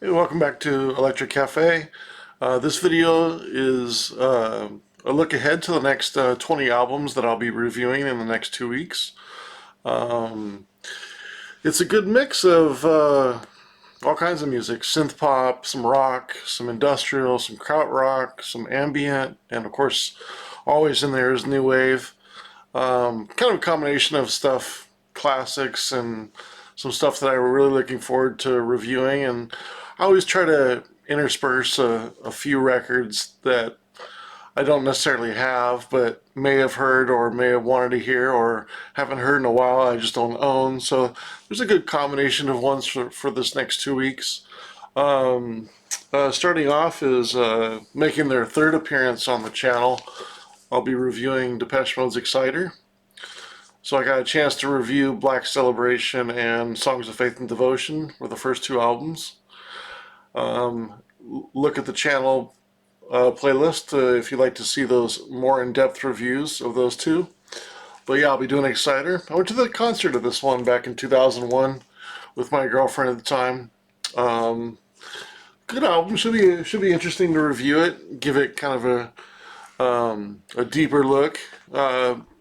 Hey, welcome back to Electric Cafe. This video is a look ahead to the next 20 albums that I'll be reviewing in the next 2 weeks. Um, it's a good mix of all kinds of music: synth pop, some rock, some industrial, some krautrock, some ambient, and of course, always in there is new wave. Kind of a combination of stuff, classics, and some stuff that I'm really looking forward to reviewing. And I always try to intersperse a few records that I don't necessarily have, but may have heard or may have wanted to hear or haven't heard in a while. I just don't own. So there's a good combination of ones for this next 2 weeks. Starting off is making their third appearance on the channel. I'll be reviewing Depeche Mode's Exciter. So I got a chance to review Black Celebration and Songs of Faith and Devotion, were the first two albums. Look at the channel playlist if you'd like to see those more in-depth reviews of those two. But yeah, I'll be doing Exciter. I went to the concert of this one back in 2001 with my girlfriend at the time. Good album. Should be interesting to review it. Give it kind of a deeper look.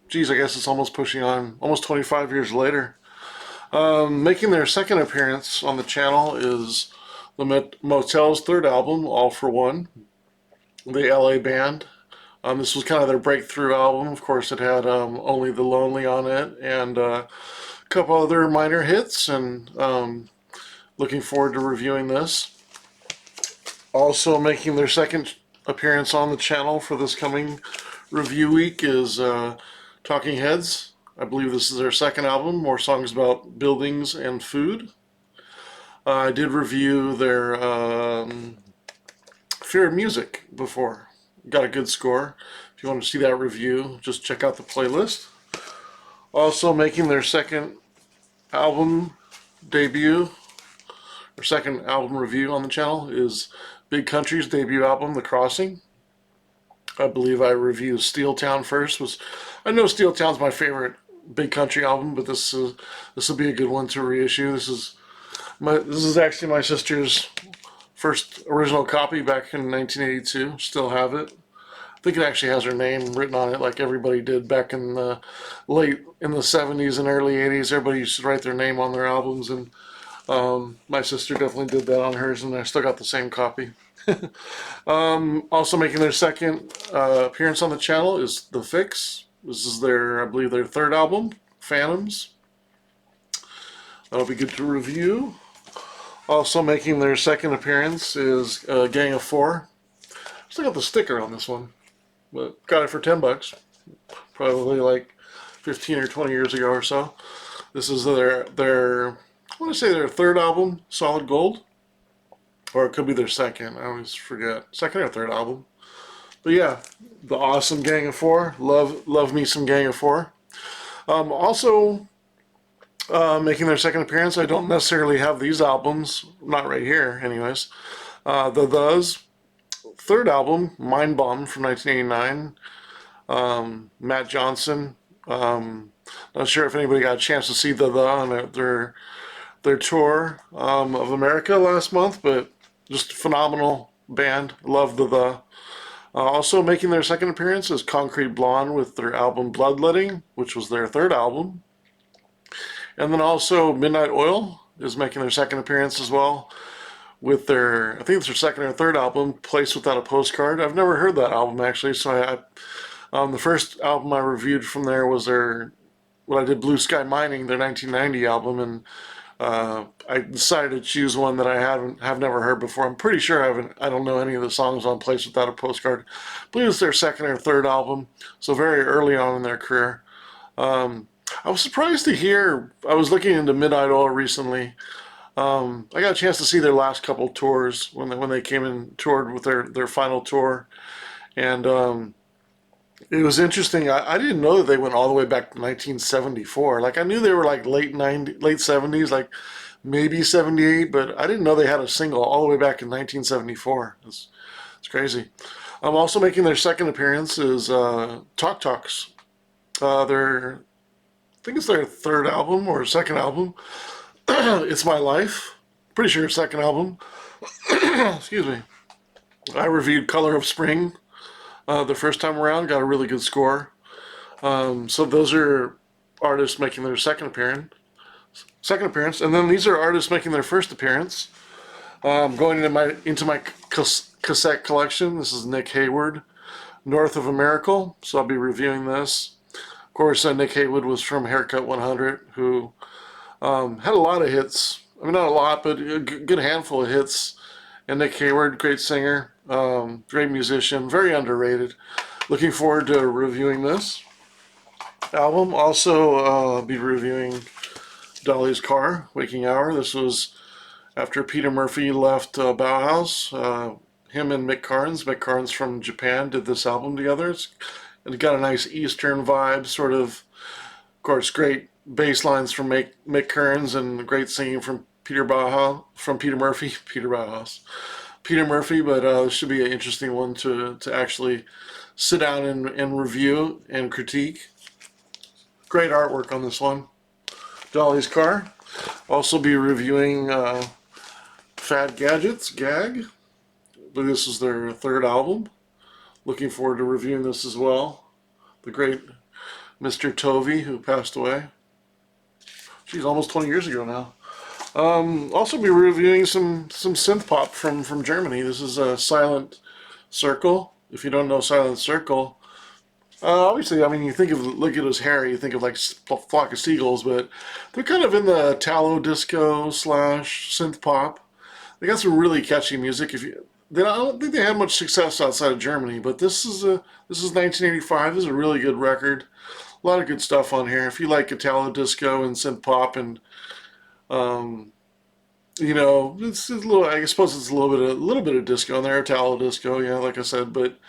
Geez, I guess it's almost pushing on almost 25 years later. Making their second appearance on the channel is the Motel's third album, All for One, the LA band. This was kind of their breakthrough album. Of course, it had Only the Lonely on it and a couple other minor hits, and looking forward to reviewing this. Also making their second appearance on the channel for this coming review week is Talking Heads. I believe this is their second album, more songs about buildings and food. I did review their Fear of Music before. Got a good score. If you want to see that review, just check out the playlist. Also making their second album debut, or second album review on the channel, is Big Country's debut album, The Crossing. I believe I reviewed Steel Town first. I know Steel Town's my favorite Big Country album, but this will be a good one to reissue. This is actually my sister's first original copy back in 1982. Still have it. I think it actually has her name written on it, like everybody did back in the 70s and early 80s. Everybody used to write their name on their albums, and my sister definitely did that on hers, and I still got the same copy. Also making their second appearance on the channel is The Fix. This is I believe, their third album, Phantoms. That'll be good to review. Also making their second appearance is Gang of Four. Still got the sticker on this one, but got it for $10. Probably like 15 or 20 years ago or so. This is their I want to say their third album, Solid Gold. Or it could be their second. I always forget. Second or third album. But yeah, the awesome Gang of Four. Love me some Gang of Four. Also making their second appearance. I don't necessarily have these albums. Not right here, anyways. The's third album, Mind Bomb, from 1989. Matt Johnson. Not sure if anybody got a chance to see on their tour of America last month, but just a phenomenal band. Love also making their second appearance is Concrete Blonde with their album Bloodletting, which was their third album. And then also Midnight Oil is making their second appearance as well with I think it's their second or third album, Place Without a Postcard. I've never heard that album actually, so the first album I reviewed from there was when I did Blue Sky Mining, their 1990 album, and I decided to choose one that I have never heard before. I'm pretty sure I don't know any of the songs on Place Without a Postcard. I believe it's their second or third album, so very early on in their career. I was surprised to hear. I was looking into Midnight Oil recently. I got a chance to see their last couple tours when they came and toured with their final tour, and it was interesting. I didn't know that they went all the way back to 1974. Like I knew they were like late 70s, like maybe 78, but I didn't know they had a single all the way back in 1974. It's crazy. I'm also making their second appearance is Talk Talks. I think it's their third album or second album. It's My Life. pretty sure second album. Excuse me. I reviewed Color of Spring the first time around, got a really good score. So those are artists making their second appearance, and then these are artists making their first appearance. Going into my cassette collection. This is Nick Hayward, North of a Miracle. So I'll be reviewing this. Of course, Nick Hayward was from Haircut 100, who had a lot of hits. I mean, not a lot, but a good handful of hits. And Nick Hayward, great singer, great musician, very underrated. Looking forward to reviewing this album. Also, I'll be reviewing Dolly's Car, Waking Hour. This was after Peter Murphy left Bauhaus. Him and Mick Carnes from Japan did this album together. It got a nice Eastern vibe, sort of course, great bass lines from Mick Carnes and great singing from Peter Murphy, but it should be an interesting one to actually sit down and review and critique. Great artwork on this one. Dolly's Car. Also be reviewing Fad Gadgets, Gag. I believe this is their third album. Looking forward to reviewing this as well. The great Mr. Tovey, who passed away. Geez, almost 20 years ago now. Also be reviewing some synth pop from Germany. This is Silent Circle. If you don't know Silent Circle, obviously, I mean, look at his hair, you think of like Flock of Seagulls, but they're kind of in the Italo disco / synth pop. They got some really catchy music. I don't think they had much success outside of Germany, but this is 1985. This is a really good record. A lot of good stuff on here. If you like Italo disco and synth pop, and it's a little. I suppose it's a little bit of disco in there, Italo disco, yeah, like I said, but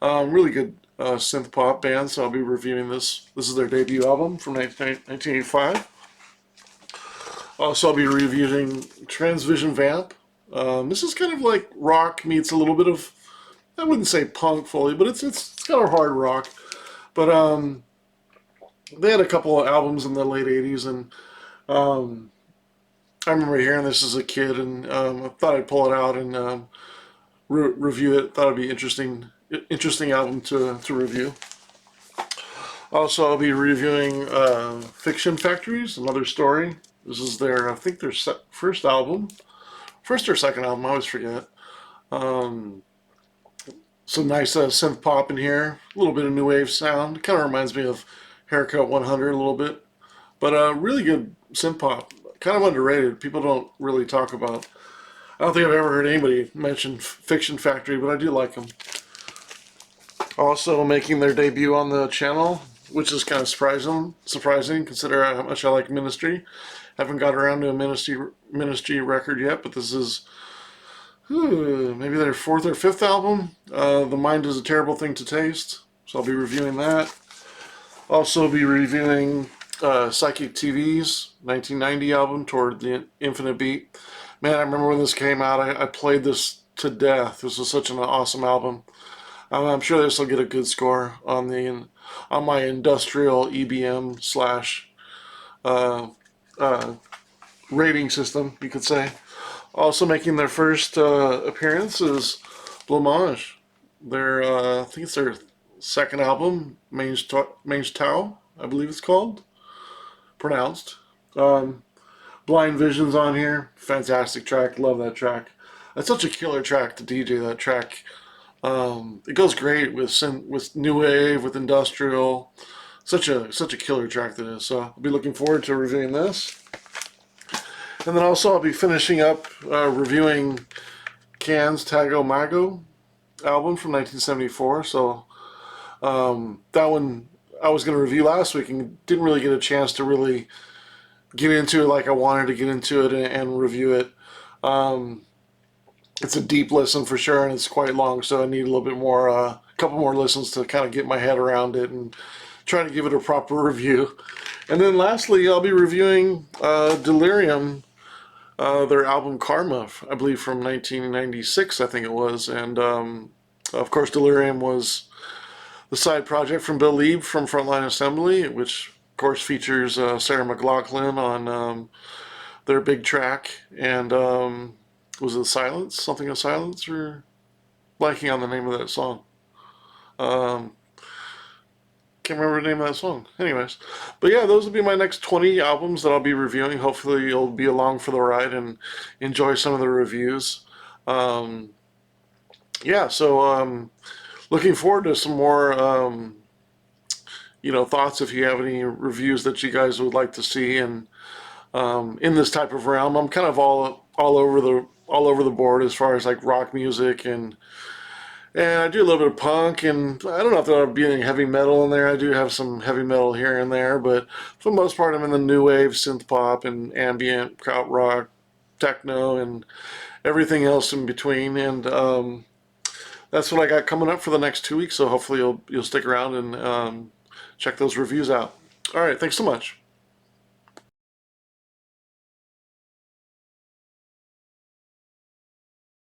really good synth pop band. So I'll be reviewing this. This is their debut album from 1985. Also, I'll be reviewing Transvision Vamp. This is kind of like rock meets a little bit of, I wouldn't say punk fully, but it's kind of hard rock. But they had a couple of albums in the late 80s, and I remember hearing this as a kid, and I thought I'd pull it out and review it. Thought it'd be interesting album to review. Also, I'll be reviewing Fiction Factories, Another Story. This is I think their first album. First or second album, I always forget. Some nice synth pop in here. A little bit of new wave sound. Kind of reminds me of Haircut 100 a little bit. But really good synth pop. Kind of underrated. People don't really talk about. I don't think I've ever heard anybody mention Fiction Factory, but I do like them. Also making their debut on the channel, which is kind of surprising considering how much I like Ministry. Haven't got around to a Ministry record yet, but this is maybe their fourth or fifth album. The Mind is a Terrible Thing to Taste, so I'll be reviewing that. Also be reviewing Psychic TV's 1990 album, Toward the Infinite Beat. Man, I remember when this came out, I played this to death. This was such an awesome album. I'm sure this will get a good score on my industrial EBM / rating system, you could say. Also making their first appearance is Blamage. I think it's their second album, Mange Tao, I believe it's pronounced. Blind Vision's on here. Fantastic track. Love that track. That's such a killer track to DJ, that track. It goes great with new wave, with industrial. Such a killer track that is. So I'll be looking forward to reviewing this. And then also I'll be finishing up reviewing Can's Tago Mago album from 1974. So that one I was going to review last week and didn't really get a chance to really get into it like I wanted to get into it and review it. It's a deep listen for sure, and it's quite long, so I need a little bit more, a couple more listens to kind of get my head around it and try to give it a proper review. And then lastly, I'll be reviewing Delirium, their album Karma, I believe from 1996, I think it was. And of course, Delirium was the side project from Bill Lieb from Frontline Assembly, which of course features Sarah McLachlan on their big track, and was it Silence? Something of Silence, or blanking on the name of that song. Um, can't remember the name of that song. Anyways, but yeah, those will be my next 20 albums that I'll be reviewing. Hopefully, you'll be along for the ride and enjoy some of the reviews. Um, yeah, so looking forward to some more, thoughts. If you have any reviews that you guys would like to see, and in this type of realm, I'm kind of all over the board as far as like rock music, and I do a little bit of punk, and I don't know if there'll be any heavy metal in there. I do have some heavy metal here and there, but for the most part, I'm in the new wave, synth pop, and ambient, kraut rock, techno, and everything else in between. And that's what I got coming up for the next 2 weeks. So hopefully you'll stick around and check those reviews out. All right, thanks so much.